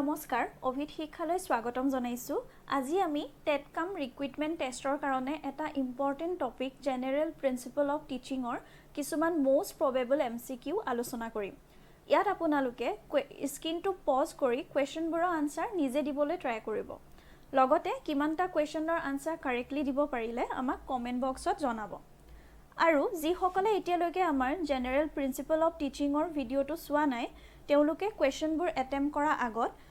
নমস্কাৰ অভিত শিক্ষালৈ স্বাগতম জনাইছো আজি আমি টেট কাম ৰিক্ৰুটমেন্ট টেষ্টৰ কাৰণে এটা important topic general principle of টিচিংৰ কিছুমান মোষ্ট প্ৰবেবল MCQ আলোচনা কৰিম ইয়াত আপোনালোকে স্ক্ৰিনটো পজ কৰি কোৱেশ্চনবোৰৰ আনসাৰ নিজে দিবলৈ ট্ৰাই কৰিব লগতে কিমানটা কোৱেশ্চনৰ আনসাৰ কাৰেক্টলি দিব পাৰিলে আমাক কমেন্ট বক্সত জনাব আৰু যি সকলে এতিয়ালৈকে আমাৰ জেনাৰেল প্ৰিন্সিপল অফ টিচিংৰ ভিডিওটো চোৱা নাই তেওঁলোকে কোৱেশ্চনবোৰ এটেম্প কৰা আগত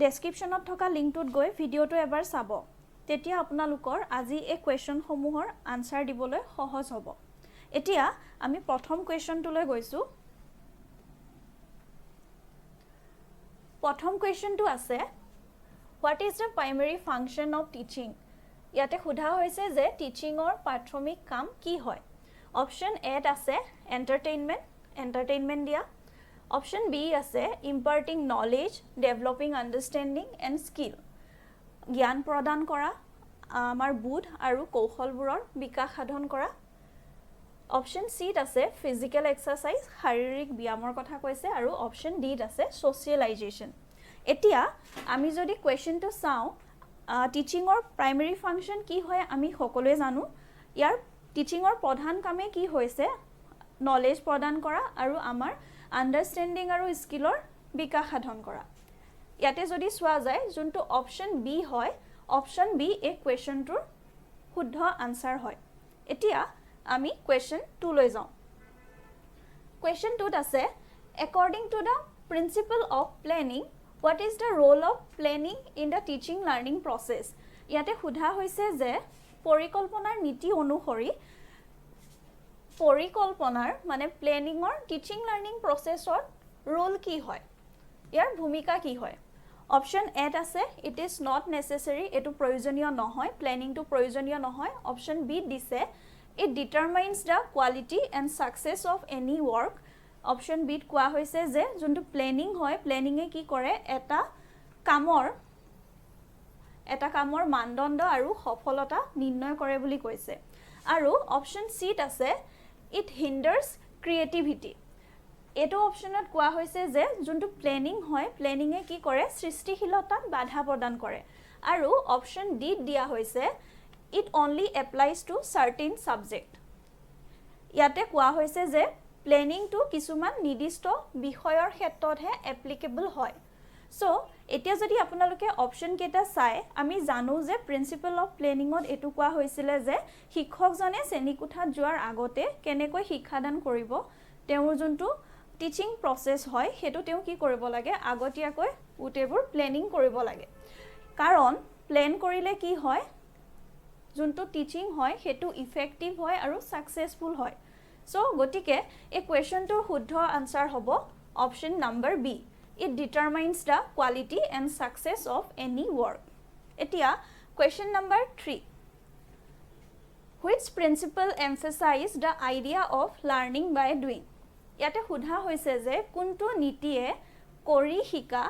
ডেসক্ৰিপচনত থকা লিংকটোত গৈ ভিডিওটো এবাৰ চাব তেতিয়া আপোনালোকৰ আজি এই কোৱেশ্চনসমূহৰ আনসাৰ দিবলৈ সহজ হ'ব এতিয়া আমি প্ৰথম কোৱেশ্চনটোলৈ গৈছো প্ৰথম কোৱেশ্চনটো আছে What is the primary function of teaching? ইয়াতে সোধা হৈছে যে টিচিংৰ প্ৰাথমিক কাম কি হয় অপচন এ আছে এন্টাৰটেইনমেন্ট দিয়া অপচন বি আছে imparting knowledge developing understanding and skill জ্ঞান প্ৰদান কৰা আমাৰ বুদ্ধ আৰু কৌশলবোৰৰ বিকাশ সাধন কৰা অপচন সি আছে ফিজিক্যাল এক্সাৰসাইজ শাৰীৰিক ব্যায়ামৰ কথা কৈছে আৰু অপচন ডি আছে সোশ্যালাইজেশন এতিয়া আমি যদি কোৱেশ্চনটো চাও টিচিংৰ প্ৰাইমেৰী ফাংচন কি হয় আমি সকলোৱে জানো ইয়াৰ টিচিংৰ প্ৰধান কামে কি হৈছে নলেজ প্ৰদান কৰা আৰু আমাৰ আন্ডাৰষ্টেণ্ডিং আৰু স্কিলৰ বিকাশ সাধন কৰা ইয়াতে যদি চোৱা যায় যোনটো অপচন বি হয় অপচন বি এই কোৱেশ্চনটোৰ শুদ্ধ আনসাৰ হয় এতিয়া আমি কোৱেশ্চন 2 লৈ যাও কোৱেশ্চন 2 আছে according to the principle of planning what is the role of planning in the teaching learning process ইয়াতে সোধা হৈছে যে পৰিকল্পনাৰ নীতি অনুসৰি পৰিকল্পনাৰ মানে প্লেনিংৰ টিচিং লাৰ্নিং প্ৰসেছৰ ৰোল কি হয় ইয়াৰ ভূমিকা কি হয় অপচন এ আছে ইট ইজ নট নেসেসাৰী এটো প্ৰয়োজনীয় নহয় প্লেনিংটো প্ৰয়োজনীয় নহয় অপচন বি দিছে it determines the quality and success of any work option B ত কোৱা হৈছে যে যোনটো প্লেনিং হয় প্লেনিংয়ে কি কৰে এটা কামৰ মানদণ্ড আৰু সফলতা নিৰ্ণয় কৰে বুলি কৈছে আৰু অপচন সি ত আছে it hinders creativity এটো অপচনত কোৱা হৈছে যে যোনটো প্লেনিং হয় প্লেনিংয়ে কি কৰে সৃষ্টিশীলতাত বাধা প্ৰদান কৰে আৰু অপচন ডি দিয়া হৈছে it only applies to certain subject ইয়াতে কোৱা হৈছে যে প্লেনিং টু কিছুমান নিৰ্দিষ্ট বিষয়ৰ ক্ষেত্ৰতহে এপ্লিকেবল হয় সো এতিয়া যদি আপোনালোকে অপচন কেটা চাই আমি জানো যে প্ৰিন্সিপল অফ প্লেনিংত এটো কোৱা হৈছিল যে শিক্ষকজনে শ্ৰেণীকোঠাত যোৱাৰ আগতে কেনেকৈ শিক্ষাদান কৰিব তেওঁৰ যোনটো টিচিং প্ৰসেস হয় হেতু তেওঁ কি কৰিব লাগে আগতীয়াকৈ উটেবোৰ প্লেনিং কৰিব লাগে কাৰণ প্ল্যান কৰিলে কি হয় যোনটো টিচিং হয় হেতু ইফেক্টিভ হয় আৰু সাকসেসফুল হয় সো গটিকে এই কোৱেশ্চনটোৰ শুদ্ধ আনসাৰ হ'ব option number B It determines the quality and success of any work. Etia question number 3. Which principle emphasize the idea of learning by doing? Yate hudha hoise je kuntu nitiye kori hika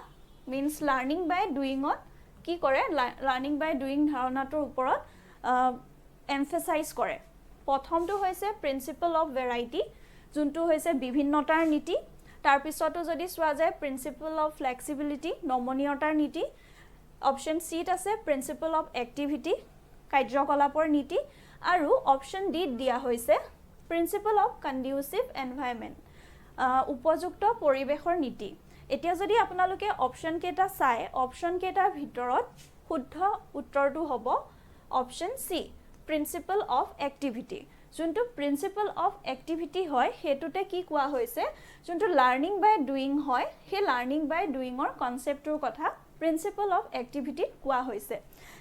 means learning by doing ot ki kore learning by doing dharanator uporot emphasize kore. Prothom to hoise principle of variety juntu hoise bibhinnotar niti তাৰ পিছতো যদি সোৱা যায় principle of flexibility নমনীয়তাৰ নীতি option সি ত আছে principle of activity কাৰ্যকলাপৰ নীতি আৰু অপচন ডি দিয়া হৈছে প্ৰিন্সিপল অফ কন্ডিউসিভ এনভায়ৰনমেন্ট উপযুক্ত পৰিবেশৰ নীতি এতিয়া যদি আপোনালোকে অপচন কেটা চাই অপচন কেটাৰ ভিতৰত শুদ্ধ উত্তৰটো হ'ব option C principle of activity যোনটো প্ৰিন্সিপল অফ এক্টিভিটি হয় হেতুতে কি কোৱা হৈছে যোনটো লাৰ্নিং বাই ডুইং হয় হে লাৰ্নিং বাই ডুইংৰ কনসেপ্টৰ কথা প্ৰিন্সিপল অফ এক্টিভিটি কোৱা হৈছে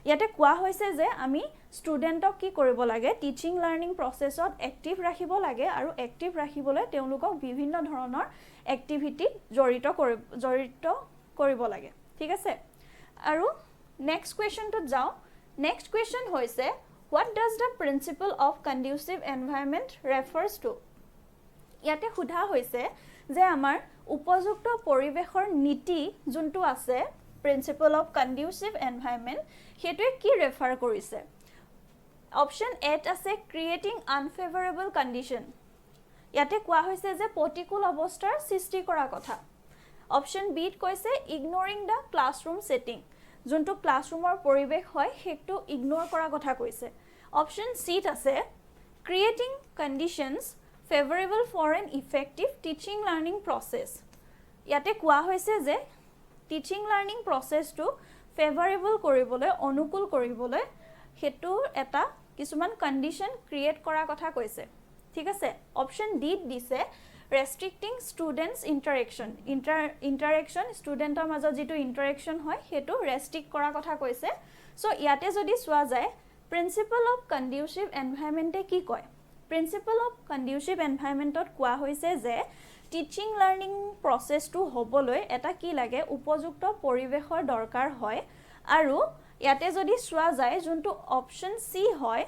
ইয়াতে কোৱা হৈছে যে আমি ষ্টুডেন্টক কি কৰিব লাগে টিচিং লাৰ্নিং প্ৰসেছত এক্টিভ ৰাখিব লাগে আৰু এক্টিভ ৰাখিবলৈ তেওঁলোকক বিভিন্ন ধৰণৰ এক্টিভিটি জড়িত কৰিব লাগে ঠিক আছে আৰু নেক্সট কোৱেশ্চনটোত যাও নেক্সট কোৱেশ্চন হৈছে What does the principle of conducive environment refers to? ইয়াতে সোধা হৈছে যে আমাৰ উপযুক্ত পৰিবেশৰ নীতি যোনটো আছে প্ৰিন্সিপল অফ কন্ডিউসিভ এনভায়ৰনমেন্ট হেতুৱে কি ৰেফাৰ কৰিছে অপচন এ আছে ক্ৰিয়েটিং আনফেভাৰেবল কন্ডিশন ইয়াতে কোৱা হৈছে যে প্ৰতিকূল অৱস্থাৰ সৃষ্টি কৰা কথা অপশ্যন বি কৈছে ইগনোৰিং দ্য ক্লাছৰুম ছেটিং যোনটো ক্লাছৰুমৰ পৰিৱেশ হয় সেইটো ইগনোৰ কৰাৰ কথা কৈছে অপশ্যন চিত আছে creating conditions favourable for an effective teaching learning process ইয়াতে কোৱা হৈছে যে টিচিং লাৰ্নিং প্ৰচেছটো ফেভৰেবল কৰিবলৈ অনুকূল কৰিবলৈ হেতু এটা কিছুমান কণ্ডিশ্যন ক্ৰিয়েট কৰাৰ কথা কৈছে ঠিক আছে অপশ্যন ডি দিছে ৰেষ্ট্ৰিক্টিং ষ্টুডেণ্টছ ইণ্টাৰেকশ্যন ষ্টুডেণ্টৰ মাজত যিটো ইণ্টাৰেকশ্যন হয় সেইটো ৰেষ্ট্ৰিক্ট কৰাৰ কথা কৈছে চ' ইয়াতে যদি চোৱা যায় প্ৰিন্সিপল অফ কণ্ডিউচিভ এনভাইৰনমেণ্টে কি কয় প্ৰিন্সিপল অফ কণ্ডিউচিভ এনভাইৰনমেণ্টত কোৱা হৈছে যে টিচিং লাৰ্নিং প্ৰচেছটো হ'বলৈ এটা কি লাগে উপযুক্ত পৰিৱেশৰ দৰকাৰ হয় আৰু ইয়াতে যদি চোৱা যায় যোনটো অপশ্যন চি হয়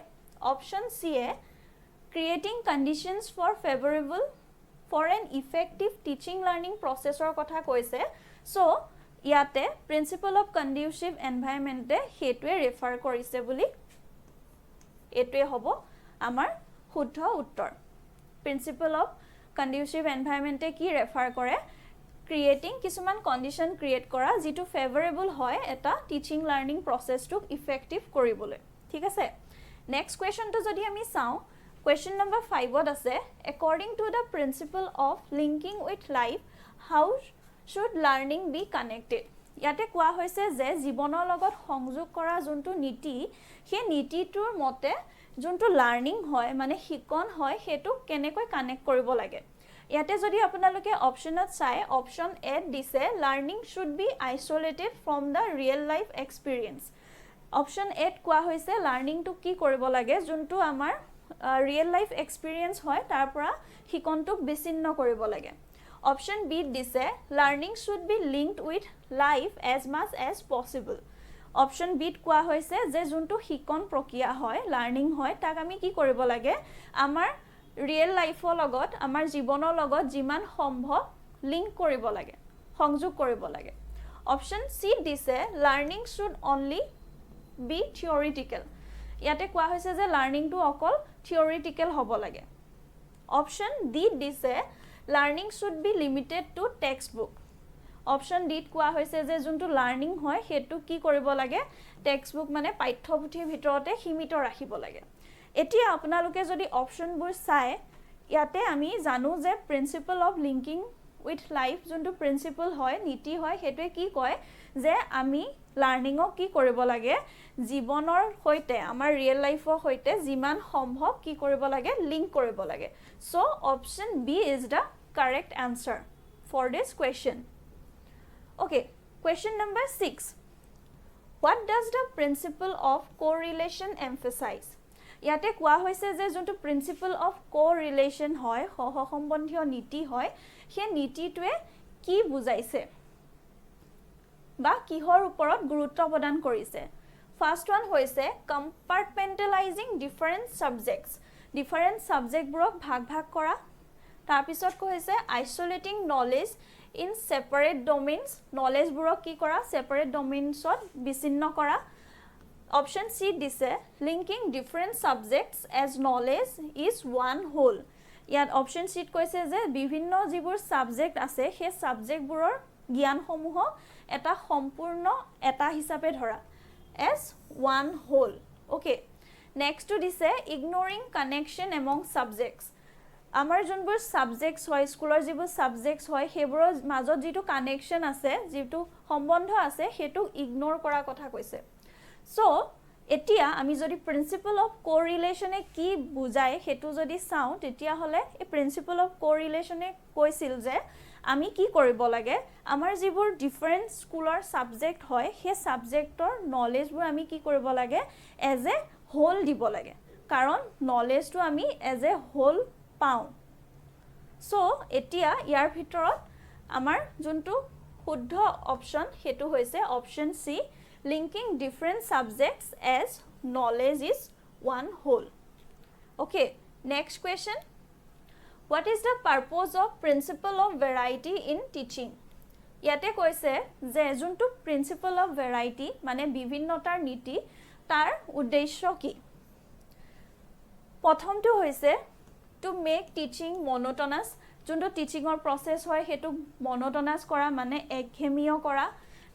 অপশ্যন চিয়ে creating conditions for favourable for an effective teaching learning প্ৰচেছৰ কথা কৈছে চ' ইয়াতে প্ৰিন্সিপল অফ কণ্ডিউচিভ এনভাইৰনমেণ্টে সেইটোৱে ৰেফাৰ কৰিছে বুলি এইটোৱে হ'ব আমাৰ শুদ্ধ উত্তৰ প্ৰিন্সিপল অফ কণ্ডিউচিভ এনভাইৰনমেণ্টে কি ৰেফাৰ কৰে ক্ৰিয়েটিং কিছুমান কণ্ডিশ্যন ক্ৰিয়েট কৰা যিটো ফেভৰেবল হয় এটা টিচিং লাৰ্নিং প্ৰচেছটোক ইফেক্টিভ কৰিবলৈ ঠিক আছে নেক্সট কুৱেশ্যনটো যদি আমি চাওঁ কুৱেশ্যন নম্বৰ 5ত আছে according to the principle of linking with life how should learning be connected ইয়াতে কোৱা হৈছে যে জীৱনৰ লগত সংযোগ কৰা যোনটো নীতি সেই নীতিটোৰ মতে যোনটো লাৰ্নিং হয় মানে শিকন হয় সেইটো কেনেকৈ কানেক্ট কৰিব লাগে ইয়াতে যদি আপোনালোকে অপশ্যনত চাই অপশ্যন এ দিছে learning should be isolated from the real life experience option এত কোৱা হৈছে লাৰ্নিংটো কি কৰিব লাগে যোনটো আমাৰ ৰিয়েল লাইফ এক্সপিৰিয়েঞ্চ হয় তাৰ পৰা শিকনটোক বিচ্ছিন্ন কৰিব লাগে অপশ্যন বি দিছে learning should be linked with life as much as possible option বিত কোৱা হৈছে যে যোনটো শিকন প্ৰক্ৰিয়া হয় লাৰ্নিং হয় তাক আমি কি কৰিব লাগে আমাৰ ৰিয়েল লাইফৰ লগত আমাৰ জীৱনৰ লগত যিমান সম্ভৱ লিংক কৰিব লাগে সংযোগ কৰিব লাগে অপশ্যন চি দিছে learning should only be theoretical ইয়াতে কোৱা হৈছে যে লাৰ্নিংটো অকল থিয়ৰিটিকেল হ'ব লাগে অপশ্যন ডি দিছে learning should be limited to textbook option ডিত কোৱা হৈছে যে যোনটো লাৰ্নিং হয় সেইটো কি কৰিব লাগে টেক্সট বুক মানে পাঠ্যপুথিৰ ভিতৰতে সীমিত ৰাখিব লাগে এতিয়া আপোনালোকে যদি অপশ্যনবোৰ চাই ইয়াতে আমি জানো যে principle of linking with life যোনটো প্ৰিন্সিপল হয় নীতি হয় সেইটোৱে কি কয় যে আমি লাৰ্নিঙক কি কৰিব লাগে জীৱনৰ সৈতে আমাৰ ৰিয়েল লাইফৰ সৈতে যিমান সম্ভৱ কি কৰিব লাগে লিংক কৰিব লাগে so' option B is the correct answer for this question Okay, question number 6. What does the principle of correlation emphasize? ইয়াতে কোৱা হৈছে যে যোনটো প্ৰিন্সিপল অফ কোৰিলেশ্যন হয় সহসম্বন্ধীয় নীতি হয় সেই নীতিটোৱে কি বুজাইছে বা কিহৰ ওপৰত গুৰুত্ব প্ৰদান কৰিছে ফাৰ্ষ্ট ওৱান হৈছে কম্পাৰ্টমেণ্টেলাইজিং ডিফাৰেণ্ট ছাবজেক্টবোৰক ভাগ ভাগ কৰা তাৰপিছত কৈছে isolating knowledge in separate domains নলেজবোৰক কি কৰা সেপাৰেট ডমেইনছত বিচ্ছিন্ন কৰা অপশ্যন চি দিছে linking different subjects as knowledge is one whole ইয়াত অপশ্যন চিত কৈছে যে বিভিন্ন যিবোৰ ছাবজেক্ট আছে সেই ছাবজেক্টবোৰৰ জ্ঞানসমূহক এটা সম্পূৰ্ণ এটা হিচাপে ধৰা এজ ওৱান হোল অ'কে নেক্সটটো দিছে ইগনৰিং কানেকশ্যন এমং ছাবজেক্টছ আমাৰ যোনবোৰ ছাবজেক্টছ হয় স্কুলৰ যিবোৰ ছাবজেক্টছ হয় সেইবোৰৰ মাজত যিটো কানেকশ্যন আছে যিটো সম্বন্ধ আছে সেইটো ইগনোৰ কৰাৰ কথা কৈছে চ' এতিয়া আমি যদি প্ৰিন্সিপল অফ কোৰিলেশ্যনে কি বুজায় সেইটো যদি চাওঁ তেতিয়াহ'লে এই প্ৰিন্সিপল অফ কোৰিলেশ্যনে কৈছিল যে আমি কি কৰিব লাগে আমাৰ যিবোৰ ডিফাৰেণ্ট স্কুলৰ ছাবজেক্ট হয় সেই ছাবজেক্টৰ নলেজবোৰ আমি কি কৰিব লাগে এজ এ হোল দিব লাগে কাৰণ নলেজটো আমি এজ এ হোল পাওঁ চ' এতিয়া ইয়াৰ ভিতৰত আমাৰ যোনটো শুদ্ধ অপশ্যন সেইটো হৈছে option C linking different subjects as knowledge is one whole. Okay, next question. What is the purpose of principle of variety in teaching? ইয়াতে কৈছে যে যোনটো principle of variety মানে বিভিন্নতাৰ নীতি তাৰ উদ্দেশ্য কি প্ৰথমটো হৈছে টু মেক টিচিং মনোটনাছ যোনটো টিচিঙৰ প্ৰসেছ হয় হেতু মনোটনাছ কৰা মানে একঘেমিয় কৰা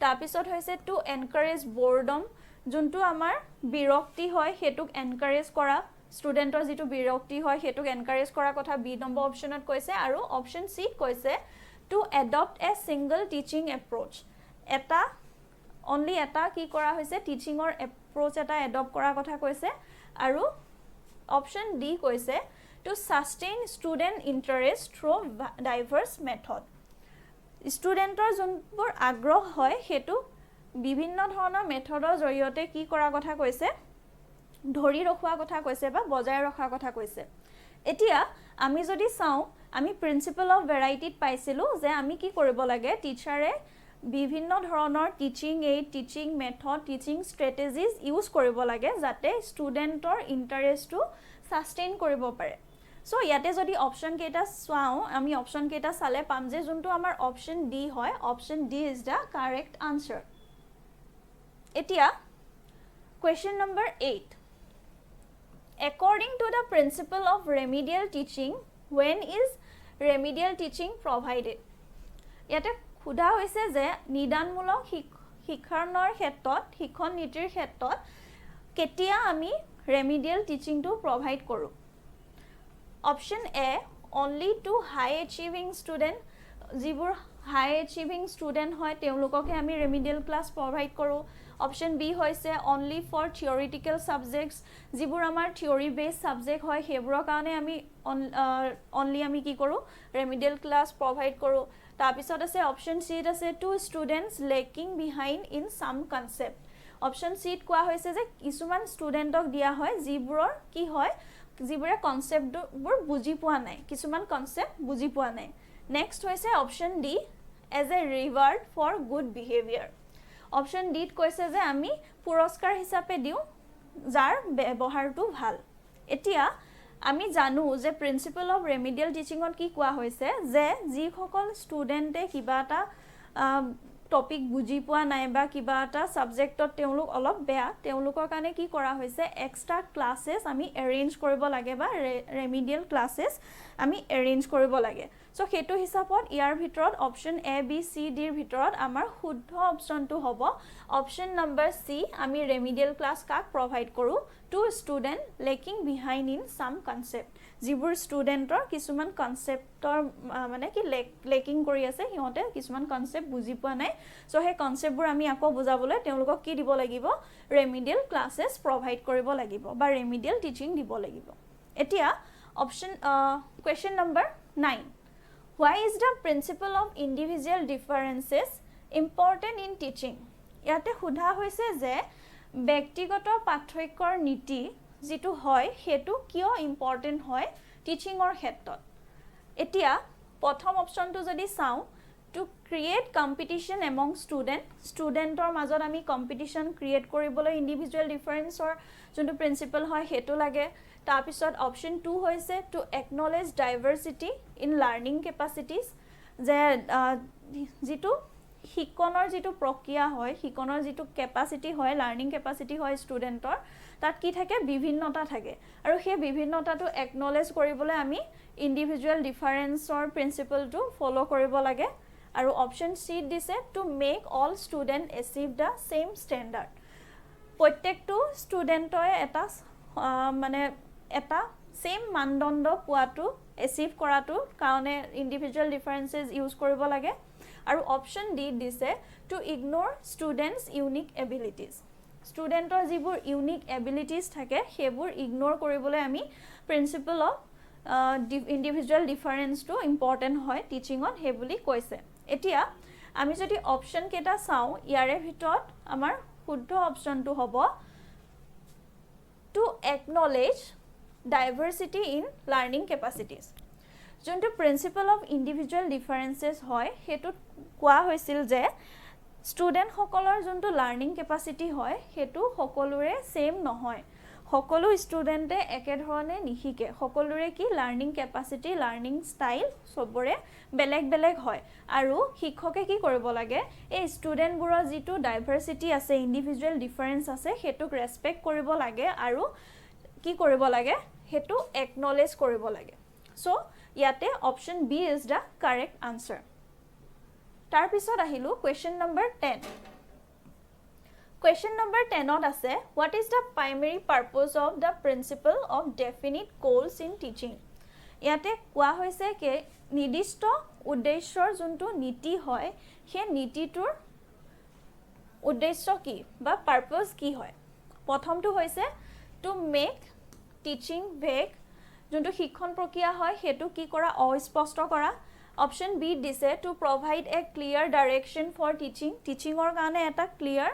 তাৰপিছত হৈছে টু এনকাৰেজ বৰ্ডম যোনটো আমাৰ বিৰক্তি হয় হেতুক এনকাৰেজ কৰা ষ্টুডেন্টৰ যেটো বিৰক্তি হয় হেতুক এনকাৰেজ কৰা কথা বি নম্বৰ অপচনত কৈছে আৰু অপচন সি কৈছে to adopt a single teaching approach এটা অনলি এটা কি কৰা হৈছে টিচিঙৰ এপ্ৰোচ এটা এডপ্ট কৰা কথা কৈছে আৰু অপচন ডি কৈছে to sustain student interest through diverse method ষ্টুডেন্টৰ যোনবোৰ আগ্ৰহ হয় হেতু বিভিন্ন ধৰণৰ মেথডৰ জৰিয়তে কি কৰা কথা কৈছে ধৰি ৰখোৱা কথা কৈছে বা বজাই ৰখা কথা কৈছে এতিয়া আমি যদি চাও আমি প্ৰিন্সিপল অফ ভেৰাইটিত পাইছিলো যে আমি কি কৰিব লাগে টিচাৰে বিভিন্ন ধৰণৰ teaching aid teaching method teaching strategies use কৰিব লাগে যাতে ষ্টুডেন্টৰ ইন্টাৰেষ্টটো সাস্টেইন কৰিব পাৰে সো ইয়াতে যদি অপচন কেটা চাও আমি অপচন কেটা চালে পাম যে যোনটো আমাৰ অপচন ডি হয় option D is the correct answer এতিয়া question number 8 according to the principle of remedial teaching when is remedial teaching provided ইয়াতে খুদা হৈছে যে নিদানমূলক শিক্ষণৰ ক্ষেত্ৰত শিক্ষণ নীতিৰ ক্ষেত্ৰত কেতিয়া আমি remedial teaching to provide কৰো Option A only to high achieving student যিবোৰ high achieving student হয় তেওঁলোককে আমি remedial class provide কৰো Option B হৈছে only for theoretical subjects যিবোৰ আমাৰ theory based subject হয় হেবোৰৰ কাৰণে আমি only আমি কি কৰো remedial class provide কৰো তাৰ পিছত আছে Option C আছে to students lacking behind in some concept Option C কোৱা হৈছে যে কিছুমান ষ্টুডেন্টক দিয়া হয় যিবোৰৰ কি হয় যিবোৰে কনসেপ্টবোৰ বুজি পোৱা নাই কিছুমান কনসেপ্ট বুজি পোৱা নাই নেক্সট হৈছে option D as a reward for good behaviour option D ত কৈছে যে আমি পুৰস্কাৰ হিচাপে দিও যাৰ ব্যৱহাৰটো ভাল এতিয়া আমি জানো যে প্ৰিন্সিপল অফ ৰেমিডিয়েল টিচিংত কি কোৱা হৈছে যে যিসকল ষ্টুডেন্টে কিবাটা টপিক বুজি পোৱা নাই বা কিবাটা সাবজেক্টত তেওঁলোক অলপ বেয়া তেওঁলোকৰ কাৰণে কি কৰা হৈছে এক্সট্ৰা ক্লাसेस আমি এৰেঞ্জ কৰিব লাগে বা ৰেমিডিয়েল ক্লাसेस আমি এৰেঞ্জ কৰিব লাগে সো হেতু হিচাপত ইয়াৰ ভিতৰত option A B C D ৰ ভিতৰত আমাৰ শুদ্ধ অপচনটো হ'ব অপচন নম্বৰ সি আমি ৰেমিডিয়েল ক্লাস কাক প্ৰভাইড কৰো to student lacking behind in some concept যিবোৰ ষ্টুডেন্টৰ কিছুমান কনসেপ্টৰ মানে কি লেকিং কৰি আছে হিহঁতে কিছুমান কনসেপ্ট বুজি পোৱা নাই সো হে কনসেপ্টবোৰ আমি আকৌ বুজাবলৈ তেওঁলোকক কি দিব লাগিব ৰেমিডিয়েল ক্লাसेस প্ৰভাইড কৰিব লাগিব বা ৰেমিডিয়েল টিচিং দিব লাগিব এতিয়া option question number 9 why is the principle of individual differences important in teaching ইয়াতে খুদা হৈছে যে ব্যক্তিগত পাৰ্থক্যৰ নীতি যেটো হয় হেতু কিয় ইম্পৰ্টেন্ট হয় টিচিংৰ ক্ষেত্ৰত এতিয়া প্ৰথম অপচনটো যদি চাও to create competition among studentৰ মাজত আমি competition create কৰিবলৈ individual differenceৰ যোনটো প্ৰিন্সিপল হয় হেতু লাগে তাৰ পিছত অপচন 2 হৈছে to acknowledge diversity in learning capacities যে যেটো শিকনৰ যেটো প্ৰক্ৰিয়া হয় শিকনৰ যেটো ক্যাপাসিটি হয় লাৰ্নিং ক্যাপাসিটি হয় ষ্টুডেন্টৰ তাত কি থাকে বিভিন্নতা থাকে আৰু সেই বিভিন্নতাটো একনলেজ কৰিবলৈ আমি ইন্ডিভিজুৱেল ডিফাৰেন্সৰ প্ৰিন্সিপলটো ফলো কৰিব লাগে আৰু অপচন সি দিছে to make all student achieve da same standard প্ৰত্যেকটো ষ্টুডেন্টয়ে এটা মানে এটা সেম মানদণ্ড পোৱাটো এচিভ কৰাটো কাৰণে ইন্ডিভিজুৱেল ডিফাৰেন্সেস ইউজ কৰিব লাগে আৰু অপচন ডি দিছে to ignore students unique abilities ষ্টুডেন্টৰ যিবোৰ ইউনিক এবিলিটিজ থাকে হেবোৰ ইগনোৰ কৰিবলৈ আমি প্ৰিন্সিপল অফ ইন্ডিভিজুৱেল ডিফাৰেন্সটো ইম্পৰ্টেন্ট হয় টিচিংত হে বুলি কৈছে এতিয়া আমি যদি অপচন কেটা চাও ইয়াৰে ভিতৰত আমাৰ শুদ্ধ অপচনটো হ'ব টু একনলেজ ডাইভাৰ্সিটি ইন লাৰ্নিং কেপাসিটিজ যোনটো প্ৰিন্সিপল অফ ইন্ডিভিজুৱেল ডিফাৰেন্সেস হয় হেতু কোৱা হৈছিল যে ষ্টুডেন্ট সকলৰ যোনটো লাৰ্নিং কেপাসিটি হয় হেতু সকলোৰে সেম নহয় সকলো ষ্টুডেন্টে একে ধৰণে নিহিকে সকলোৰে কি লাৰ্নিং কেপাসিটি লাৰ্নিং ষ্টাইল সবৰে বেলেগ বেলেগ হয় আৰু শিক্ষকে কি কৰিব লাগে এই ষ্টুডেন্টবোৰৰ যেটো ডাইভাৰ্সিটি আছে ইন্ডিভিজুৱেল ডিফাৰেন্স আছে হেতুক ৰেসপেক্ট কৰিব লাগে আৰু কি কৰিব লাগে হেতু একনলেজ কৰিব লাগে So ইয়াতে option B is the correct answer. তাৰ পিছত আহিলো question number 10. Question number 10 ত আছে what is the primary purpose of the principle of definite goals in teaching? ইয়াতে কোৱা হৈছে কি নিৰ্দিষ্ট উদ্দেশ্যৰ যোনটো নীতি হয় সেই নীতিটোৰ উদ্দেশ্য কি বা পাৰপজ কি হয় প্ৰথমটো হৈছে to make teaching vague যোনটো শিক্ষণ প্ৰক্ৰিয়া হয় হেতু কি কৰা অস্পষ্ট কৰা অপচন বি দিছে to provide a clear direction for teaching টিচিংৰ কাৰণে এটা ক্লিয়াৰ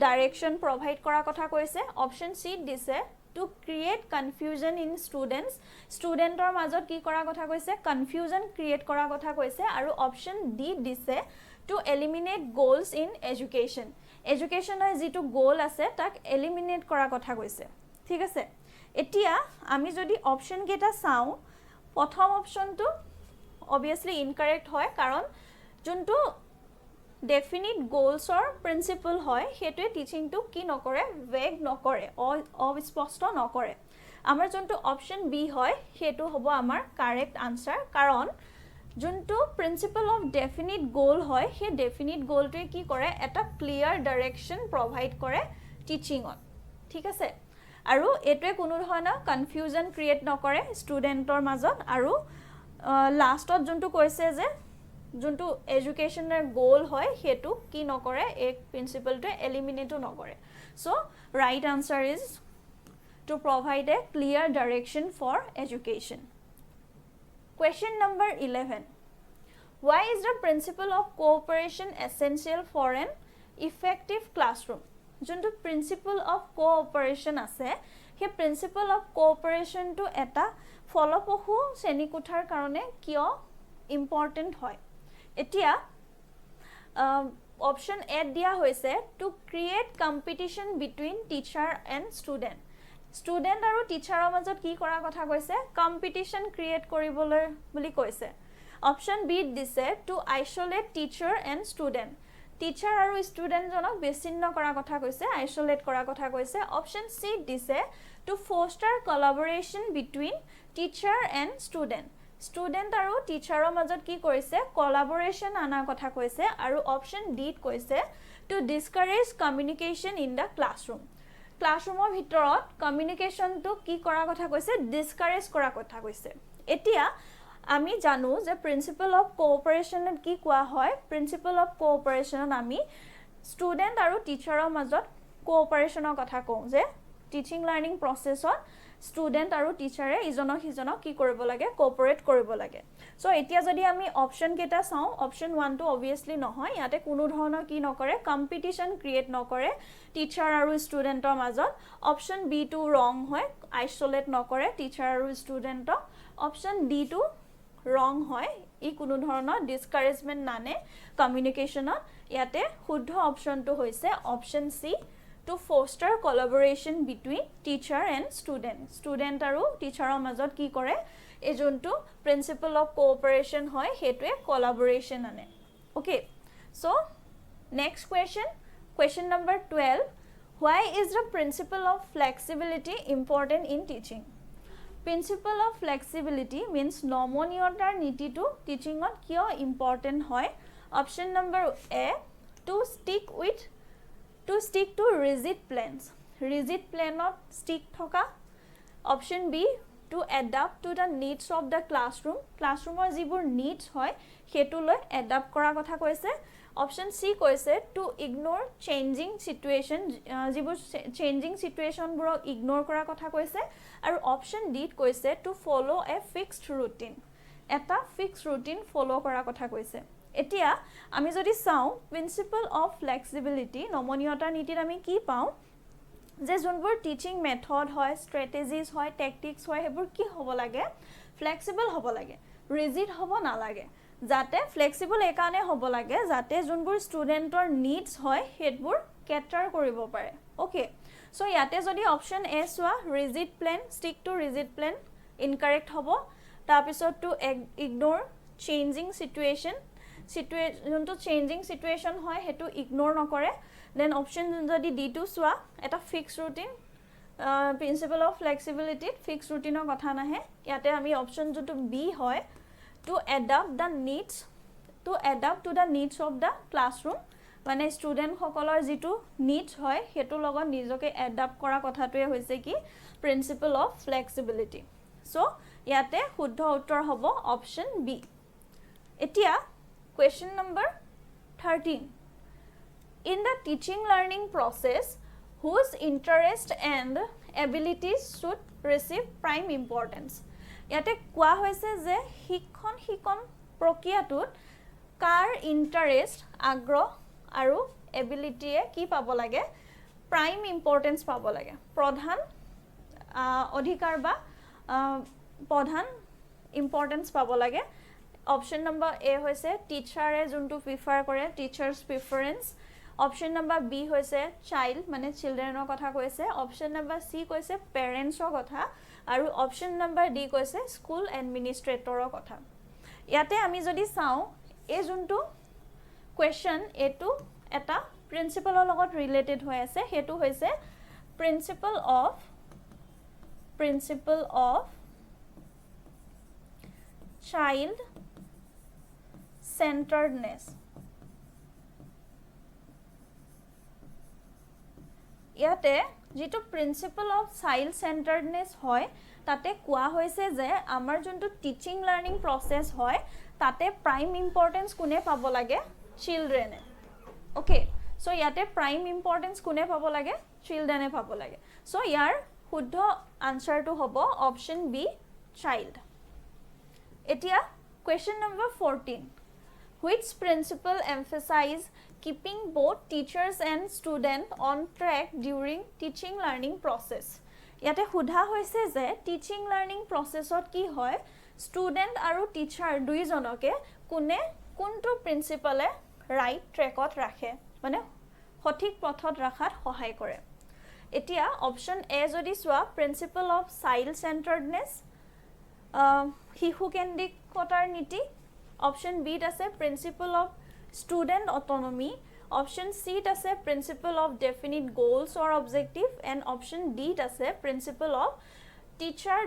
direction provide কৰা কথা কৈছে অপচন সি দিছে to create confusion in studentsৰ মাজত কি কৰা কথা কৈছে confusion create কৰা কথা কৈছে আৰু অপচন ডি দিছে to eliminate goals in educationৰ যিটো গোল আছে তাক eliminate কৰা কথা কৈছে ঠিক আছে এতিয়া আমি যদি অপচন কেটা চাও প্ৰথম অপচনটো obviously incorrect হয় কাৰণ যোনটো definite goals or principle হয় হেতুৱে টিচিং টু কি নকৰে vague নকৰে অস্পষ্ট নকৰে আমাৰ যোনটো অপচন বি হয় হেতু হ'ব আমাৰ কাৰেক্ট আনসাৰ কাৰণ যোনটো প্ৰিন্সিপল অফ ডেফিনিট গোল হয় হে ডেফিনিট গোলটোৱে কি কৰে এটা ক্লিয়াৰ ডাইৰেকশন প্ৰভাইড কৰে টিচিংত ঠিক আছে আৰু এটোৱে কোনো ধৰণৰ কনফিউজন ক্ৰিয়েট নকৰে ষ্টুডেন্টৰ মাজত আৰু লাষ্টত যোনটো কৈছে যে যোনটো এডুকেশনৰ গোল হয় হেতু কি নকৰে এক প্ৰিন্সিপলটো এলিমিনেটো নকৰে so right answer is to provide a clear direction for education. Question number 11. Why is the principle of cooperation essential for an effective classroom? Junto principle of cooperation ase, he principle of cooperation to eta follow pohu senikuthar karone kyo important hoy. Etia option A dia hoise to create competition between teacher and student. Student আৰু টিচাৰৰ মাজত কি কৰা কথা কৈছে competition create কৰিবলৈ বুলি কৈছে অপচন বি দিছে to isolate teacher and student teacher আৰু ষ্টুডেন্ট জনক বিচ্ছিন্ন কৰা কথা কৈছে আইসোলেট কৰা কথা কৈছে অপচন সি দিছে to foster collaboration between teacher and student আৰু টিচাৰৰ মাজত কি কৰিছে কোলাবোৰেচন আনা কথা কৈছে আৰু অপচন ডি কৈছে টু ডিসকাৰেজ কমিউনিকেশন ইন দা ক্লাছৰুমৰ ভিতৰত কমিউনিকেশনটো কি কৰা কথা কৈছে ডিসকাৰেজ কৰা কথা কৈছে এতিয়া আমি জানো যে প্ৰিন্সিপল অফ কোঅপাৰেচনত কি কোৱা হয় প্ৰিন্সিপল অফ কোঅপাৰেচনত আমি ষ্টুডেন্ট আৰু টিচাৰৰ মাজত কোঅপাৰেচনৰ কথা কওঁ যে টিচিং লাৰ্নিং প্ৰসেসত ষ্টুডেন্ট আৰু টিচাৰে ইজনক হিজনক কি কৰিব লাগে কোঅপাৰেট কৰিব লাগে সো এতিয়া যদি আমি অপচন কেটা চাও অপচন 1 টো obviously নহয় ইয়াতে কোনো ধৰণৰ কি নকৰে কম্পিটিশন ক্ৰিয়েট নকৰে টিচাৰ আৰু ষ্টুডেন্টৰ মাজত অপচন বি টো ৰং হয় আইসোলেট নকৰে টিচাৰ আৰু ষ্টুডেন্টক অপচন ডি টো ৰং হয় ই কোনো ধৰণৰ ডিসকাৰেজমেন্ট নানে কমিউনিকেশনত ইয়াতে শুদ্ধ অপচনটো হৈছে option C to foster collaboration between teacher and student aru teacher মাজত কি কৰে এই যোনটো principle of cooperation হয় হেতুৱে collaboration আনে okay so next question number 12 why is the principle of flexibility important in teaching principle of flexibility means নমনীয়তাৰ নীতিটো টিচিংত কিয় important হয় option number A to stick to rigid planot stick thoka option B to adapt to the needs of the classroom jibur needs hoy hetu loi adapt kora kotha koise option C koise to ignore changing situation jibur changing situation buro ignore kora kotha koise aru option D koise to follow a fixed routine eta fixed routine follow kora kotha koise এতিয়া আমি যদি চাও principle of flexibility নমনীয়তাৰ নীতিত আমি কি পাও যে যোনবোৰ টিচিং মেথড হয় স্ট্ৰেটেজিজ হয় টেকটিক্স হয় হেবোৰ কি হ'ব লাগে ফ্লেক্সিবল হ'ব লাগে ৰিজিড হ'ব না লাগে যাতে ফ্লেক্সিবল একানে হ'ব লাগে যাতে যোনবোৰ ষ্টুডেন্টৰ নিডস হয় হেবোৰ কেটাৰ কৰিব পাৰে ওকে সো ইয়াতে যদি অপচন এ সোৱা rigid plan stick to rigid plan incorrect হ'ব তাৰ পিছত টু ইগনোৰ চেঞ্জিং সিচুৱেচন যোনটো চেঞ্জিং সিচুৱেচন হয় হেতু ইগনোৰ নকৰে দেন অপচন যদি ডি টু সোৱা এটা fixed routine principle of flexibility fixed ৰুটিনৰ কথা নাহে ইয়াতে আমি অপশ্যন যোনটো বি হয় to adapt to the needs of the ক্লাছৰুম মানে ষ্টুডেণ্টসকলৰ যিটো নিডছ হয় সেইটোৰ লগত নিজকে এডাপ্ট কৰা কথাটোৱে হৈছে কি প্ৰিন্সিপল অফ ফ্লেক্সিবিলিটি চ' ইয়াতে শুদ্ধ উত্তৰ হ'ব অপশ্যন বি এতিয়া question number 13 in the teaching learning process whose interest and abilities should receive prime importance ইয়াতে কোৱা হৈছে যে শিক্ষণ প্ৰক্ৰিয়াটোত কাৰ ইণ্টাৰেষ্ট আগ্ৰহ আৰু এবিলিটিয়ে কি পাব লাগে প্ৰাইম ইম্পৰ্টেঞ্চ পাব লাগে প্ৰধান অধিকাৰ বা প্ৰধান ইম্পৰ্টেঞ্চ পাব লাগে অপশ্যন নম্বৰ এ হৈছে টিচাৰে যোনটো প্ৰিফাৰ কৰে teachers preference option number B হৈছে চাইল্ড মানে চিলড্ৰেনৰ কথা কৈছে অপশ্যন নম্বৰ চি কৈছে পেৰেণ্টছৰ কথা আৰু অপশ্যন নম্বৰ ডি কৈছে স্কুল এডমিনিষ্ট্ৰেটৰৰ কথা ইয়াতে আমি যদি চাওঁ এই যোনটো কুৱেশ্যন এইটো এটা প্ৰিন্সিপলৰ লগত ৰিলেটেড হৈ আছে সেইটো হৈছে প্ৰিন্সিপল অফ চাইল্ড centeredness ইয়াতে যেটো প্ৰিন্সিপল অফ চাইল্ড সেন্টাৰ্ডনেছ হয় তাতে কোৱা হৈছে যে আমাৰ যোনটো টিচিং লাৰ্নিং প্ৰসেস হয় তাতে প্ৰাইম ইম্পৰ্টেন্স কোনে পাব লাগে চিলড্ৰেনে ওকে সো ইয়াতে প্ৰাইম ইম্পৰ্টেন্স কোনে পাব লাগে চিলড্ৰেনে পাব লাগে সো ইয়াৰ শুদ্ধ আনসাৰটো হ'ব অপশ্যন বি চাইল্ড এতিয়া question number 14 which principle emphasize keeping both teachers and student on track during teaching learning process ইয়াতে সুধা হৈছে যে টিচিং লাৰ্নিং প্ৰসেছত কি হয় ষ্টুডেন্ট আৰু টিচাৰ দুইজনকে কোনটো প্ৰিন্সিপলে ৰাইট ট্ৰেকত ৰাখে মানে সঠিক পথত ৰাখাত সহায় কৰে এতিয়া অপশ্যন এ যদি চোৱা প্ৰিন্সিপল অফ চাইল্ড সেন্টাৰ্ডনেছ শিশু কেন্দ্ৰিকতাৰ নীতি অপশ্যন বি ত আছে principle of student autonomy option C ত আছে principle of definite goals or objective and option D ত আছে প্ৰিন্সিপল অফ টিচাৰ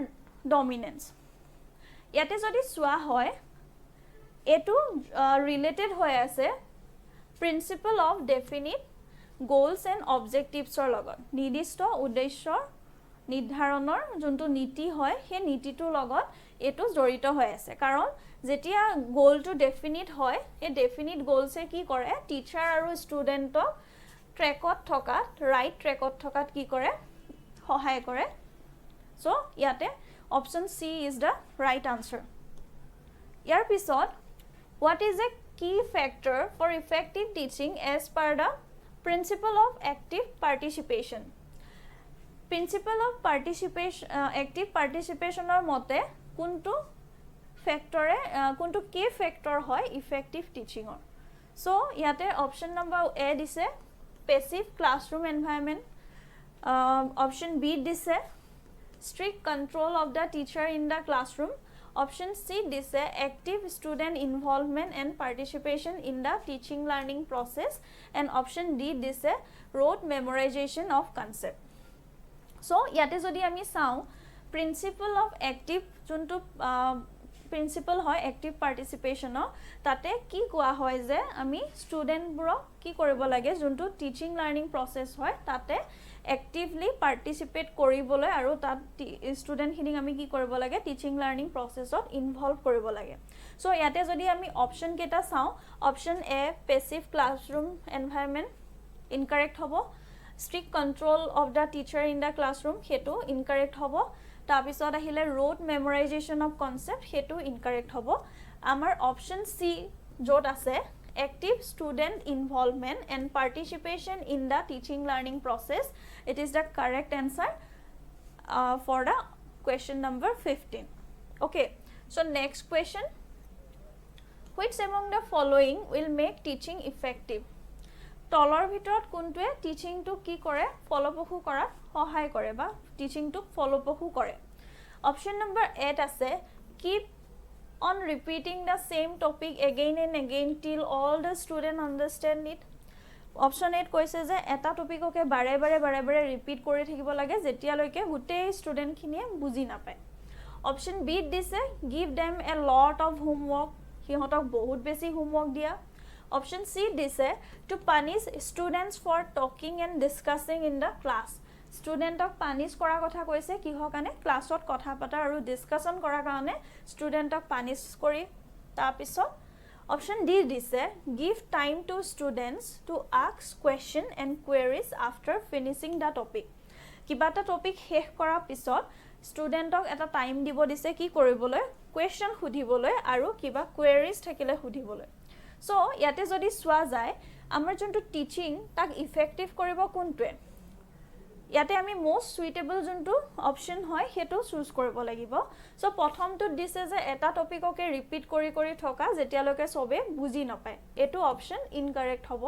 ডমিনেন্স ইয়াতে যদি চোৱা হয় এটো ৰিলেটেড হৈ আছে প্ৰিন্সিপল অফ ডেফিনিট গোলছ এণ্ড অবজেক্টিভছৰ লগত নিৰ্দিষ্ট উদ্দেশ্যৰ নিৰ্ধাৰণৰ যোনটো নীতি হয় সেই নীতিটোৰ লগত এটো জড়িত হৈ আছে কাৰণ যেতিয়া গোলটো ডেফিনিট হয় এই ডেফিনিট গোলছে কি কৰে টিচাৰ আৰু ষ্টুডেন্টক ট্ৰেকত থকাত ৰাইট ট্ৰেকত থকাত কি কৰে সহায় কৰে সো ইয়াতে option C is the right answer ইয়াৰ পিছত what is a key factor for effective teaching as per the principle of active participation principle of active পাৰ্টিচিপেশ্যনৰ মতে কোনটো ফেক্টৰে কোনটো কি ফেক্টৰ হয় ইফেক্টিভ টিচিঙৰ সো ইয়াতে অপশ্যন নম্বৰ এ দিছে passive classroom environment option B দিছে strict control of the teacher in the classroom option c দিছে active student involvement and participation in the teaching learning process and option d দিছে rote memorization of concept so ইয়াতে যদি আমি চাও principle of active যোনটো principle হয় active পাৰ্টিসিপেশন তাতে কি কোৱা হয় যে আমি ষ্টুডেন্টবোৰক কি কৰিব লাগে যোনটো টিচিং লাৰ্নিং প্ৰসেস হয় তাতে এক্টিভলি পাৰ্টিসিপেট কৰিবলৈ আৰু তাত ষ্টুডেন্টখিনিক আমি কি কৰিব লাগে টিচিং লাৰ্নিং প্ৰসেসত ইনভলভ কৰিব লাগে সো ইয়াতে যদি আমি অপশ্যন কেটা চাও option A passive classroom environment incorrect হ'ব strict control of the teacher in the classroom hetu incorrect hobo tapisot ahile rote memorization of concept hetu incorrect hobo amar option c jot ase active student involvement and participation in the teaching learning process it is the correct answer for the question number 15 okay so next question which among the following will make teaching effective তলৰ ভিতৰত কোনটোৱে teaching two কি কৰে ফলপ্ৰসূ কৰাত সহায় কৰে বা teaching two ফলপ্ৰসূ কৰে অপশ্যন নম্বৰ 8 আছে keep on repeating the same topic again and again till all the student understand it option এত কৈছে যে এটা টপিককে বাৰে বাৰে ৰিপিট কৰি থাকিব লাগে যেতিয়ালৈকে গোটেই ষ্টুডেণ্টখিনিয়ে বুজি নাপায় অপশ্যন বিত দিছে give them a lot of homework সিহঁতক বহুত বেছি হোমৱৰ্ক দিয়া অপশ্যন চি দিছে to punish students for talking and discussing in the class ষ্টুডেণ্টক পানিছ কৰাৰ কথা কৈছে কিহৰ কাৰণে ক্লাছত কথা পতা আৰু ডিছকাশ্যন কৰাৰ কাৰণে ষ্টুডেণ্টক পানিছ কৰি তাৰপিছত অপশ্যন ডি দিছে give time to students to ask question and queries after finishing the topic কিবা এটা টপিক শেষ কৰাৰ পিছত ষ্টুডেণ্টক এটা টাইম দিব দিছে কি কৰিবলৈ কুৱেশ্যন সুধিবলৈ আৰু কিবা কুৱেৰিজ থাকিলে সুধিবলৈ চ' ইয়াতে যদি চোৱা যায় আমাৰ যোনটো টিচিং তাক ইফেক্টিভ কৰিব কোনটোৱে ইয়াতে আমি মোষ্ট সুইটেবল যোনটো অপশ্যন হয় সেইটো চুজ কৰিব লাগিব চ' প্ৰথমটোত দিছে যে এটা টপিককে ৰিপিট কৰি থকা যেতিয়ালৈকে চবে বুজি নাপায় এইটো অপশ্যন ইনকাৰেক্ট হ'ব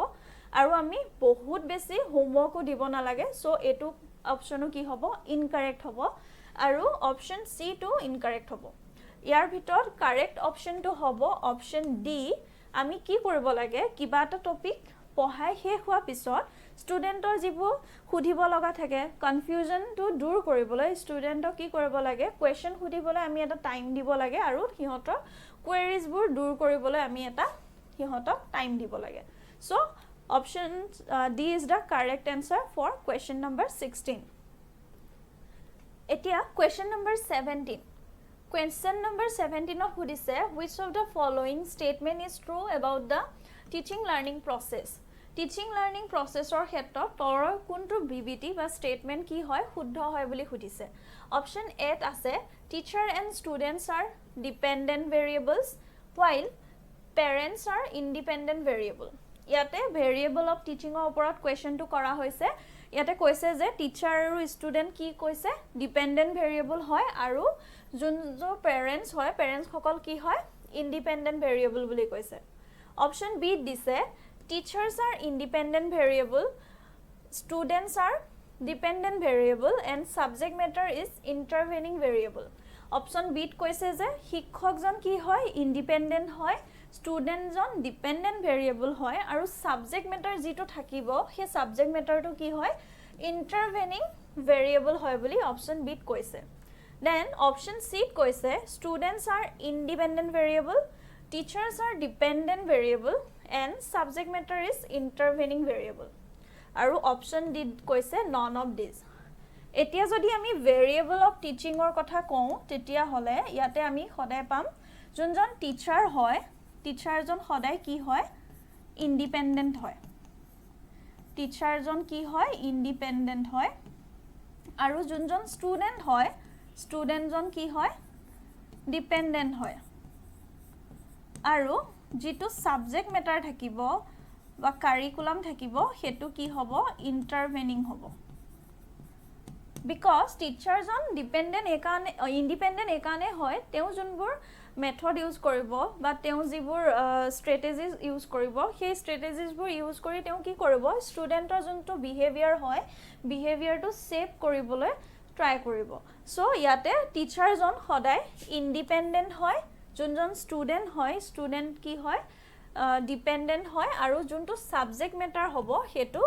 আৰু আমি বহুত বেছি হোমৱৰ্কো দিব নালাগে চ' এইটো অপশ্যনো কি হ'ব ইনকাৰেক্ট হ'ব আৰু অপশ্যন চি টো ইনকাৰেক্ট হ'ব ইয়াৰ ভিতৰত কাৰেক্ট অপশ্যনটো হ'ব অপশ্যন ডি আমি কি কৰিব লাগে কিবা এটা টপিক পঢ়াই শেষ হোৱাৰ পিছত ষ্টুডেণ্টৰ যিবোৰ সুধিব লগা থাকে কনফিউজনটো দূৰ কৰিবলৈ ষ্টুডেণ্টক কি কৰিব লাগে কুৱেশ্যন সুধিবলৈ আমি এটা টাইম দিব লাগে আৰু সিহঁতৰ কুৱেৰিজবোৰ দূৰ কৰিবলৈ আমি এটা সিহঁতক টাইম দিব লাগে so' option D is the correct answer for question number 16 এতিয়া কুৱেশ্যন নম্বৰ 17 কুৱেশ্যন নম্বৰ 17 সুধিছে which of the following statement is true about the teaching learning process teaching learning processor ক্ষেত্ৰত তলৰ কোনটো বিবৃতি বা ষ্টেটমেণ্ট কি হয় শুদ্ধ হয় বুলি সুধিছে অপশ্যন এত আছে teacher and students R dependent variables while parents R independent variable ইয়াতে ভেৰিয়েবল অফ টিচিঙৰ ওপৰত কুৱেশ্যনটো কৰা হৈছে ইয়াতে কৈছে যে টিচাৰ আৰু ষ্টুডেণ্ট কি কৈছে ডিপেণ্ডেণ্ট ভেৰিয়েবল হয় আৰু যোনটো পেৰেণ্টছ হয় পেৰেণ্টছসকল কি হয় ইণ্ডিপেণ্ডেণ্ট ভেৰিয়েবল বুলি কৈছে অপশ্যন বিত দিছে Teachers are independent variable, students are dependent variable and subject matter is intervening variable. Option B কৈছে যে শিক্ষকজন কি হয় independent হয়, studentজন dependent variable হয় আৰু subject matter যিটো থাকিব সেই subject matterটো কি হয় intervening variable হয় বুলি option B কৈছে. Then option C কৈছে students are independent variable, teachers are dependent variable and subject matter is intervening variable আৰু option D কৈছে none of these এতিয়া যদি আমি variable of teaching ৰ কথা কওঁ তেতিয়া হলে ইয়াতে আমি সদায় পাম যোনজন টিচাৰ হয় টিচাৰজন সদায় কি হয় ইন্ডিপেন্ডেন্ট হয় টিচাৰজন কি হয় ইন্ডিপেন্ডেন্ট হয় আৰু যোনজন ষ্টুডেন্ট হয় ষ্টুডেন্টজন কি হয় ডিপেন্ডেন্ট হয় আৰু যেটো সাবজেক্ট মেটাৰ থাকিব বা কাৰিকুলাম থাকিব হেতু কি হ'ব ইন্টাৰভেনিং হ'ব বিকজ টিচাৰজন ডিপেন্ডেন্ট একানে ইন্ডিপেন্ডেন্ট একানে হয় তেও যোনবোৰ মেথড ইউজ কৰিব বা তেও যিবোৰ স্ট্ৰেটেজিজ ইউজ কৰিব সেই স্ট্ৰেটেজিজবোৰ ইউজ কৰি তেও কি কৰিব ষ্টুডেন্টৰ যোনটো বিহেভিয়াৰ হয় বিহেভিয়াৰটো সেভ কৰিবলৈ ট্ৰাই কৰিব সো ইয়াতে টিচাৰজন সদায় ইন্ডিপেন্ডেন্ট হয় যোনজন ষ্টুডেন্ট হয় ষ্টুডেন্ট কি হয় ডিপেন্ডেন্ট হয় আৰু যোনটো সাবজেক্ট মেটাৰ হ'ব হেতু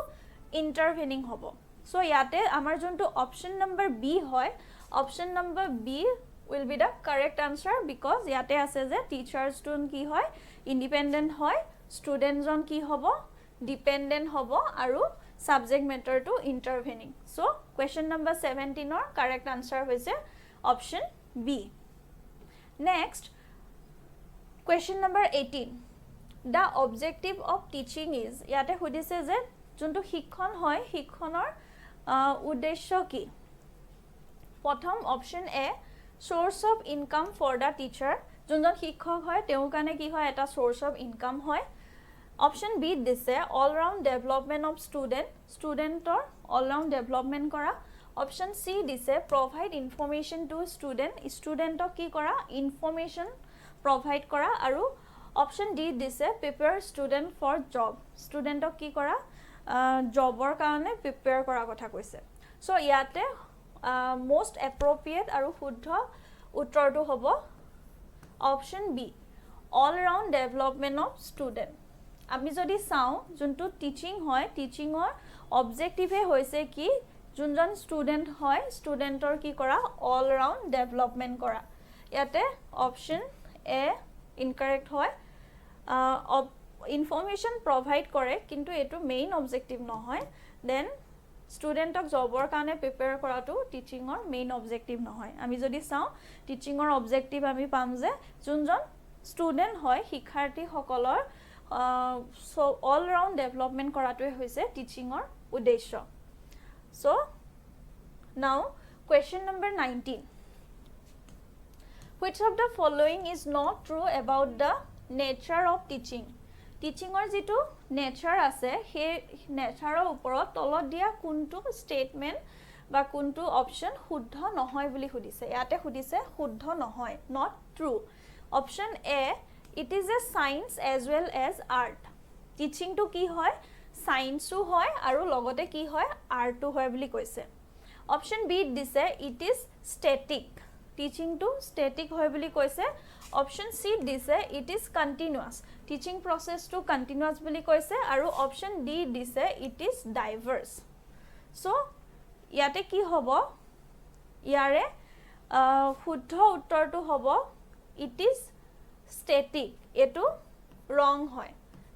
ইন্টাৰভেনিং হ'ব সো ইয়াতে আমাৰ যোনটো অপশ্যন নম্বৰ বি হয় option number B will be the correct answer because ইয়াতে আছে যে টিচাৰ ষ্টুডেন্ট কি হয় ইন্ডিপেন্ডেন্ট হয় ষ্টুডেন্ট জন কি হ'ব ডিপেন্ডেন্ট হ'ব আৰু সাবজেক্ট মেটাৰটো ইন্টাৰভেনিং সো কোৱেশ্চন নম্বৰ 17 ৰ কাৰেক্ট আনসাৰ হৈছে option B next Question number 18. The objective of teaching is ইয়াতে সুধিছে যে যোনটো শিক্ষণ হয় শিক্ষণৰ উদ্দেশ্য কি প্ৰথম option A source of income for the teacher যোনজন শিক্ষক হয় তেওঁৰ কাৰণে কি হয় এটা source of income হয় অপশ্যন বি দিছে all round development of ষ্টুডেণ্টৰ all round development কৰা অপশ্যন সি দিছে provide information to ষ্টুডেণ্টক কি কৰা ইনফৰমেশন provide কৰা আৰু অপশ্যন ডি দিছে prepare student for job ষ্টুডেণ্টক কি কৰা জবৰ কাৰণে প্ৰিপেয়াৰ কৰা কথা কৈছে সো ইয়াতে most appropriate আৰু শুদ্ধ উত্তৰটো হ'ব option B all round development of student আমি যদি চাওঁ যোনটো টিচিং হয় টিচিঙৰ অবজেক্টিভে হৈছে কি যোনজন ষ্টুডেণ্ট হয় ষ্টুডেণ্টৰ কি কৰা অল ৰাউণ্ড ডেভেলপমেণ্ট কৰা ইয়াতে অপশ্যন এ ইনকাৰেক্ট হয় ইনফৰমেশ্যন প্ৰভাইড কৰে কিন্তু এইটো মেইন অবজেক্টিভ নহয় দেন ষ্টুডেণ্টক জবৰ কাৰণে প্ৰিপেয়াৰ কৰাটো টিচিঙৰ মেইন অবজেক্টিভ নহয় আমি যদি চাওঁ টিচিঙৰ অবজেক্টিভ আমি পাম যে যোনজন ষ্টুডেণ্ট হয় শিক্ষাৰ্থীসকলৰ অল ৰাউণ্ড ডেভেলপমেণ্ট কৰাটোৱে হৈছে টিচিঙৰ উদ্দেশ্য so' now question number 19 Which of the following is not true about the nature of teaching? টিচিঙৰ যিটো নেচাৰ আছে সেই নেচাৰৰ ওপৰত তলত দিয়া কোনটো ষ্টেটমেণ্ট বা কোনটো অপশ্যন শুদ্ধ নহয় বুলি সুধিছে ইয়াতে সুধিছে শুদ্ধ নহয় not true option A it is a science as well as art টিচিংটো কি হয় চায়েন্সো হয় আৰু লগতে কি হয় আৰ্টো হয় বুলি কৈছে অপশ্যন বি দিছে ইট ইজ ষ্টেটিক টিচিংটো ষ্টেটিক হয় বুলি কৈছে অপশ্যন চি দিছে ইট ইজ কণ্টিনিউৱাছ টিচিং প্ৰচেছটো কণ্টিনিউৱাছ বুলি কৈছে আৰু অপশ্যন ডি দিছে ইট ইজ ডাইভাৰ্ছ চ' ইয়াতে কি হ'ব ইয়াৰে শুদ্ধ উত্তৰটো হ'ব ইট ইজ ষ্টেটিক এইটো ৰং হয়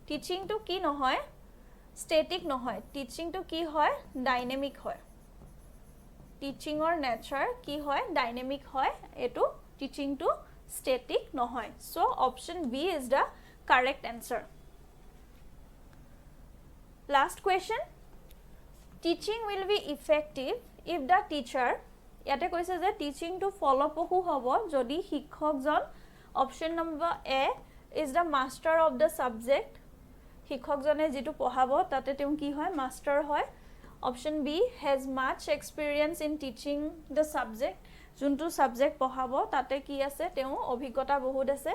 টিচিংটো কি নহয় ষ্টেটিক নহয় টিচিংটো কি হয় ডাইনেমিক হয় টিচিঙৰ নেচাৰ কি হয় ডাইনেমিক হয় এইটো টিচিংটো ষ্টেটিক নহয় so' option B is the correct answer last question teaching will be effective if the teacher ইয়াতে কৈছে যে টিচিংটো ফলপ্ৰসূ হ'ব যদি শিক্ষকজন option number A is the master of the subject শিক্ষকজনে যিটো পঢ়াব তাতে তেওঁ কি হয় মাষ্টাৰ হয় option B has much experience in teaching the subject যোনটো ছাবজেক্ট পঢ়াব তাতে কি আছে তেওঁ অভিজ্ঞতা বহুত আছে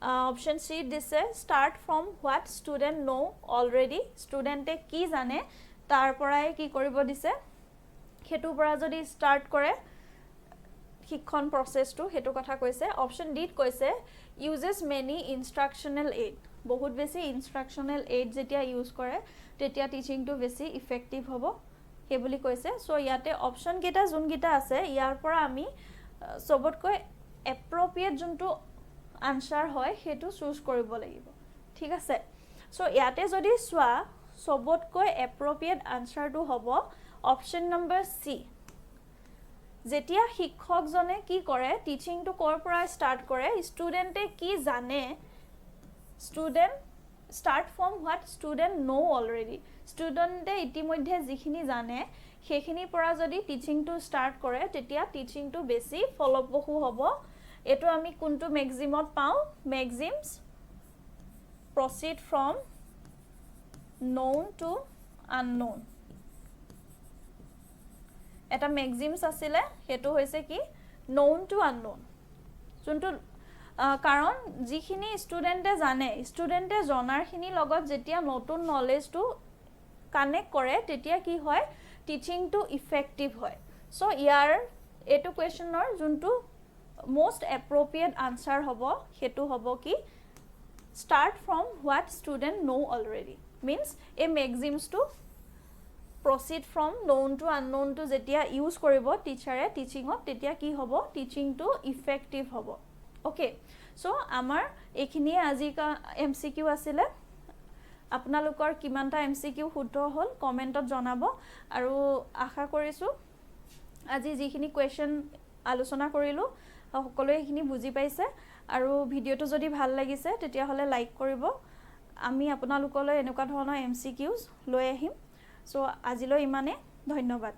অপশ্যন চি দিছে start from what student know' already ষ্টুডেণ্টে কি জানে তাৰ পৰাই কি কৰিব দিছে সেইটোৰ পৰা যদি ষ্টাৰ্ট কৰে শিক্ষণ প্ৰচেছটো সেইটো কথা কৈছে অপশ্যন ডিত কৈছে ইউজেছ মেনি ইনষ্ট্ৰাকশ্যনেল এইড বহুত বেছি ইনষ্ট্ৰাকশ্যনেল এইড যেতিয়া ইউজ কৰে তেতিয়া টিচিংটো বেছি ইফেক্টিভ হ'ব সেই বুলি কৈছে চ' ইয়াতে অপশ্যন কেইটা যোনকেইটা আছে ইয়াৰ পৰা আমি চবতকৈ এপ্ৰপ্ৰিয়েট যোনটো আনচাৰ হয় সেইটো চুজ কৰিব লাগিব ঠিক আছে চ' ইয়াতে যদি চোৱা চবতকৈ এপ্ৰপ্ৰিয়েট আনচাৰটো হ'ব অপশ্যন নম্বৰ চি যেতিয়া শিক্ষকজনে কি কৰে টিচিংটো ক'ৰ পৰা ষ্টাৰ্ট কৰে ষ্টুডেণ্টে কি জানে student start from what student know' already ষ্টুডেণ্টে ইতিমধ্যে যিখিনি জানে সেইখিনিৰ পৰা যদি টিচিংটো ষ্টাৰ্ট কৰে তেতিয়া টিচিংটো বেছি ফলপ্ৰসূ হ'ব এইটো আমি কোনটো মেক্সিমত পাওঁ maxims proceed from known to unknown এটা মেক্সিমছ আছিলে সেইটো হৈছে কি known to unknown যোনটো কাৰণ যিখিনি ষ্টুডেণ্টে জানে ষ্টুডেণ্টে জনাৰখিনিৰ লগত যেতিয়া নতুন নলেজটো কানেক্ট কৰে তেতিয়া কি হয় টিচিংটো ইফেক্টিভ হয় চ' ইয়াৰ এইটো কুৱেশ্যনৰ যোনটো most appropriate answer hobo hetu hobo ki start from what student know already means a maxims to proceed from known to unknown to jetia use koribo teacher e teaching ot tetia ki hobo teaching to effective hobo okay so amar ekhini aji ka MCQ asile আপোনালোকৰ কিমানটা MCQ শুদ্ধ হল কমেন্টত জনাব আৰু আশা কৰিছো আজি যিখিনি question আলোচনা কৰিলো সকলোৱে এইখিনি বুজি পাইছে আৰু ভিডিওটো যদি ভাল লাগিছে তেতিয়া হলে লাইক কৰিব আমি আপোনালোকলৈ এনেকুৱা ধৰণৰ MCQs লৈ আহিম সো আজিলৈ ইমানে ধন্যবাদ